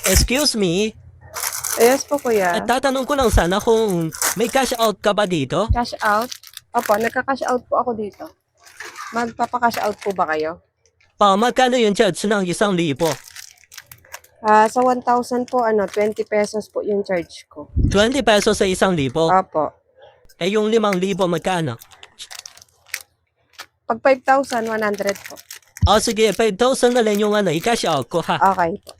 Excuse me, Yes po, kuya. tatanong ko lang sana kung may cash out ka ba dito? Cash out? Opo, nagka-cash out po ako dito. Magpapa-cash out po ba kayo? Magkano yung charge ng 1,000? Sa 1,000 po, 20 pesos po yung charge ko. 20 pesos sa 1,000. Opo. Eh yung 5,000 magkano? Pag 5,000, 100 po. Sige, 5,000 na lang yung i-cash out ko ha. Okay po.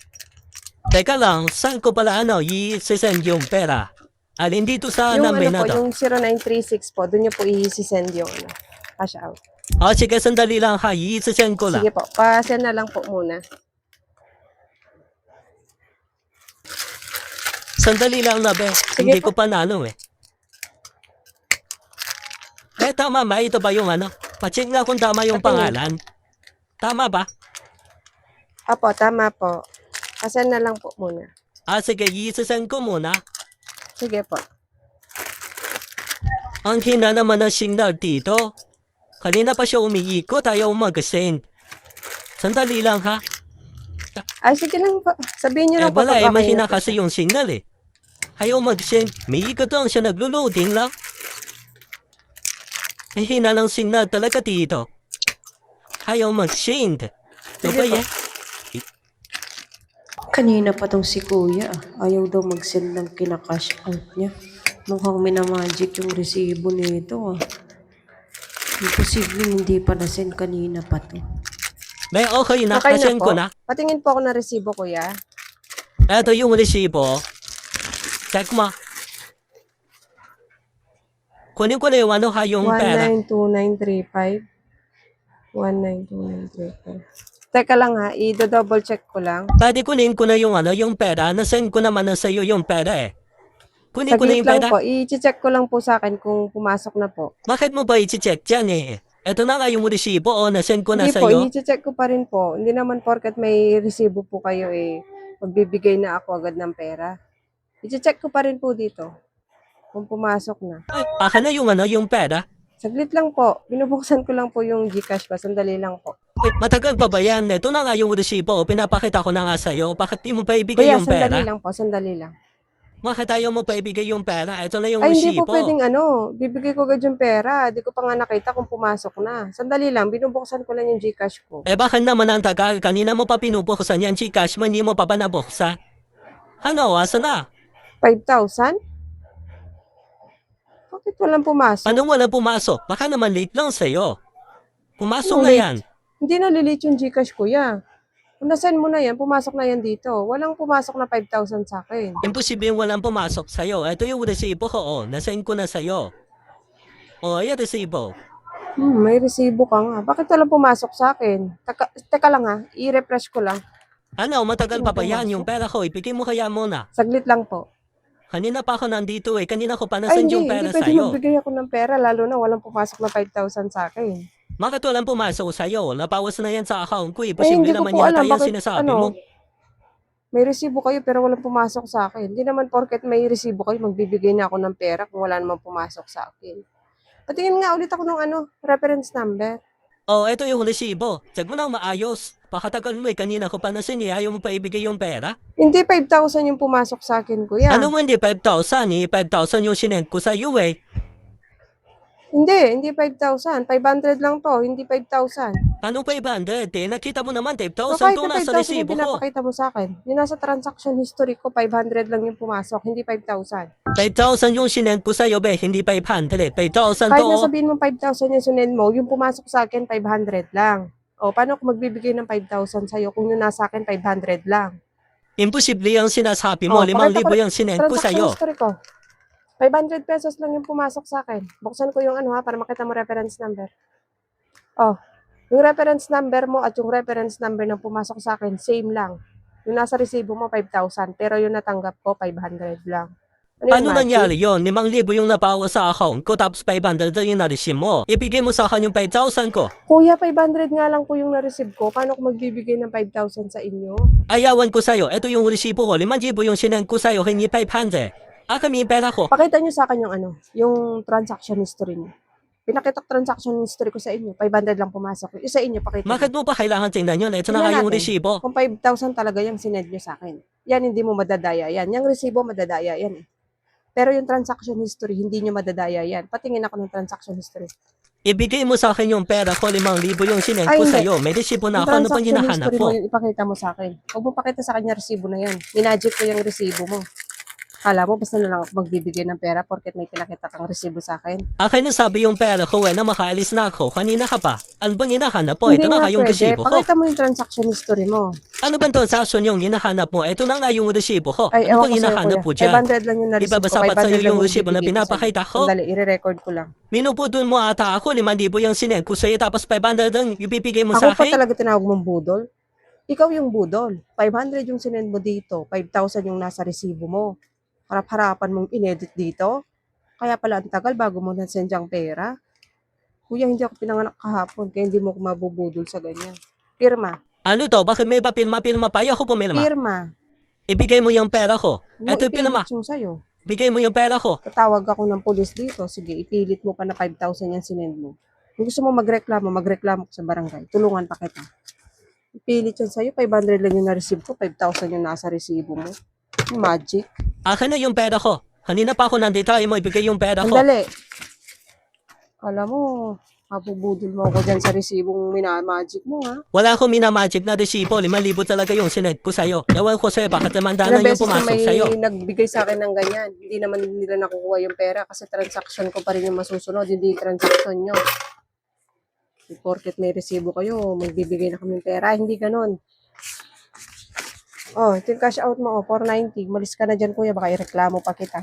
Teka lang, saan ko pala i-send yung pera? Alin dito sa Yung number na po, to? yung 0936 po, doon nyo po i-send yung cash out. Sige, sandali lang ha, i-send ko lang. Sige po, pa-send na lang po muna. Sandali lang na be, hindi ko pa nalo eh. Tama ba? Ito ba yung Pa-check nga kung tama yung pangalan. Tama ba? Opo, tama po. Pa-send na lang po muna. Sige, i-send ko muna. Sige po. Ang hina naman ng signal dito. Kanina pa siya umiikot, ayaw mag-send. Sandali lang ha. Ay, sige lang po. Sabihin nyo lang po. Wala pag okay mahina na po kasi siya. yung signal eh. Ayaw mag-send. May ikot lang siya, naglo-loading lang. Ay, hina ng signal talaga dito. Ayaw mag-send. Ito ba yan? Kanina pa tong si kuya, ayaw daw mag-send ng kina-cash out niya. Mukhang minamagic yung resibo nito. Imposible hindi pa na-send kanina pa to. May okay na, Okay na kasend po. ko na. Patingin po ako ng resibo, kuya. Ito yung resibo. Check mo. Kunin ko na yung yung pera. 192935. 192935. Teka lang ha, i-double check ko lang. Pwede kunin ko na yung pera. Nasend ko naman na sa'yo yung pera eh. Kunin ko na Saglit yung lang pera. po, i-check ko lang po sa akin kung pumasok na po. Bakit mo ba i-check dyan eh? Ito na nga yung resibo nasend ko na Hindi po, sa'yo. i-check ko pa rin po. Hindi naman porket may resibo po kayo magbibigay na ako agad ng pera. I-check ko pa rin po dito kung pumasok na. Ay, baka na yung pera. Saglit lang po, binubuksan ko lang po yung GCash ba, sandali lang po. Wait, matagal pa ba yan? Ito na nga yung resibo. Pinapakita ko na nga sa'yo. Bakit di mo pa ibigay Kuya, yung sandali pera? lang po, sandali lang. Bakit ayaw mo pa ibigay yung pera? Ito na yung Ay, hindi resibo. po pwedeng bibigay ko agad yung pera. Di ko pa nga nakita kung pumasok na. Sandali lang, binubuksan ko lang yung GCash ko. Bakit naman ang tagal? Kanina mo pa pinubuksan yan, Gcash mo, hindi mo pa ba nabuksan? Asa na? 5,000? Bakit walang pumasok? Anong walang pumasok? Baka naman late lang sa'yo. Pumasok Ano na late? yan. Hindi na lilate yung GCash, kuya. Kung nasend mo na yan, pumasok na yan dito. Walang pumasok na 5,000 sa akin. Imposible yung walang pumasok sa'yo. Ito yung resibo ko, nasend ko na sa'yo. Ayan resibo. May resibo ka nga. Bakit walang pumasok sa akin? Teka lang ha, i-refresh ko lang. Matagal pa ba yan pumasok? yung pera ko? Ibigay mo kaya muna. Saglit lang po. Kanina pa ako nandito Kanina ko pa Ay, nasend hindi. yung Hindi pera pwede sa'yo. magbigay ako ng pera, lalo na walang pumasok na 5,000 sa akin. Bakit walang pumasok sa'yo? Nabawas na yan sa account ko. Eh, Posible hindi ko naman po yata alam yan bakit, sinasabi mo. may resibo kayo pero walang pumasok sa akin. Hindi naman porket may resibo kayo, magbibigay na ako ng pera kung wala naman pumasok sa akin. Patingin nga ulit ako ng reference number. Ito yung resibo. Check mo na maayos. Pakatagal mo kanina ko pa nasend ayaw mo pa ibigay yung pera. Hindi 5,000 yung pumasok sa akin, kuya. Ano mo hindi 5,000 5,000 yung sinend ko sa iyo Hindi 5,000. 500 lang to, hindi 5,000. Ano 500 Nakita mo naman 5,000 Kahit to na nasa 5,000 yung resibo ko. pinapakita mo sa akin. Yung nasa transaction history ko, 500 lang yung pumasok, hindi 5,000. 5,000 yung sinend ko sa iyo hindi 500. 5,000 Kahit to. na sabihin mo 5,000 yung sunend mo, yung pumasok sa akin, 500 lang. O, paano ako magbibigay ng 5,000 sa'yo kung yung nasa akin, 500 lang? Imposible yung sinasabi mo. pakita 5,000 yung sinend ko sa Transaction iyo. history ko. 500 pesos lang yung pumasok sa akin. Buksan ko yung para makita mo reference number. Yung reference number mo at yung reference number ng pumasok sa akin, same lang. Yung nasa resibo mo, 5,000. Pero yung natanggap ko, 500 lang. Ano yung Paano magic? nangyari yun? 5,000 yung nabawa sa account ko tapos 500 yung na-receive mo. Ibigay mo sa akin yung 5,000 ko. Kuya, 500 nga lang po yung na-receive ko. Paano ko magbibigay ng 5,000 sa inyo? Ayawan ko sa'yo. Ito yung resibo ko. 5,000 yung sinend ko sa'yo. Hindi 500. Kami yung pera ko. Pakita nyo sa akin yung transaction history niyo. Pinakita ko transaction history ko sa inyo. 500 lang pumasok. Yung sa inyo, pakita nyo. Bakit mo pa kailangan tingnan yun? Ito na Tingnan nga yung natin. resibo. Kung 5,000 talaga yung sinend nyo sa akin. yan hindi mo madadaya yan. Yung resibo madadaya yan eh. Pero yung transaction history, hindi nyo madadaya yan. Patingin ako ng transaction history. Ibigay mo sa akin yung pera ko, 5,000 yung sinend Ay, ko hindi. sa'yo. May resibo na Yung ako, ano pang transaction hinahanap history mo? mo, yung ipakita mo sa akin. Huwag mo pakita sa kanya resibo na yan. Minagic ko yung resibo mo. Kala mo, basta na lang ako magbibigay ng pera porket may pinakita kang resibo sa akin. Akin na sabi yung pera ko na makaalis na ako. Kanina ka pa. Ano bang hinahanap mo? Ito Hindi na nga nga yung pwede. resibo ko. Pakita mo yung transaction history mo. Ano ba transaction yung hinahanap mo? Ito na nga yung resibo ko. Ay, Ano ewan bang ko sa'yo, hinahanap kuya. mo dyan? 500 lang yung na-receive ko. Ibabasa pa 500 sa'yo lang yung resibo na ibibigay ko sa'yo. pinapakita ko? Sandali, i-record ko lang. Minupudon mo ata ako, 5,000 yung sinend ko sa'yo, tapos 500 lang ibibigay mo Ako sa pa akin? talaga tinawag mong budol. Ikaw yung budol. 500 yung sinend mo dito. 5,000 yung nasa resibo mo. Harap-harapan mong inedit dito. Kaya pala ang tagal bago mo nasend yung pera. Kuya, hindi ako pinanganak kahapon. Kaya hindi mo ako mabubudol sa ganyan. Pirma. Ano to? Bakit may ba pirma-pirma pa? Ayoko pumirma. Pirma. Ibigay mo yung pera ko. Mo Ito yung pirma. ipilit yung sa'yo. Bigay mo yung pera ko. Tatawag ako ng pulis dito. Sige, ipilit mo pa na 5,000 yung sinend mo. Kung gusto mo magreklamo ka sa barangay. Tulungan pa kita. Ipilit yan sa'yo. 500 lang yung na-receive ko. 5,000 yung nasa resibo mo. Magic. Akin na yung pera ko. Kanina pa ako nandito, ay mo ibigay yung pera ko. Andali. Alam mo, mabubudol mo ako dyan sa resibong magic mo, ha? Wala akong minamagic na resibo. 5,000 talaga yung sinend ko sa'yo. Ewan ko sa'yo, bakit naman Ilang yung beses na pumasok may sa'yo. nagbigay sa akin ng ganyan. Hindi naman nila nakukuha yung pera kasi transaction ko pa rin yung masusunod. Hindi transaction nyo. Porket may resibo kayo, magbibigay na kami ng pera. Hindi ganun. Oh, ito yung cash out mo, 490. Malis ka na dyan, kuya. Baka ireklamo pa kita.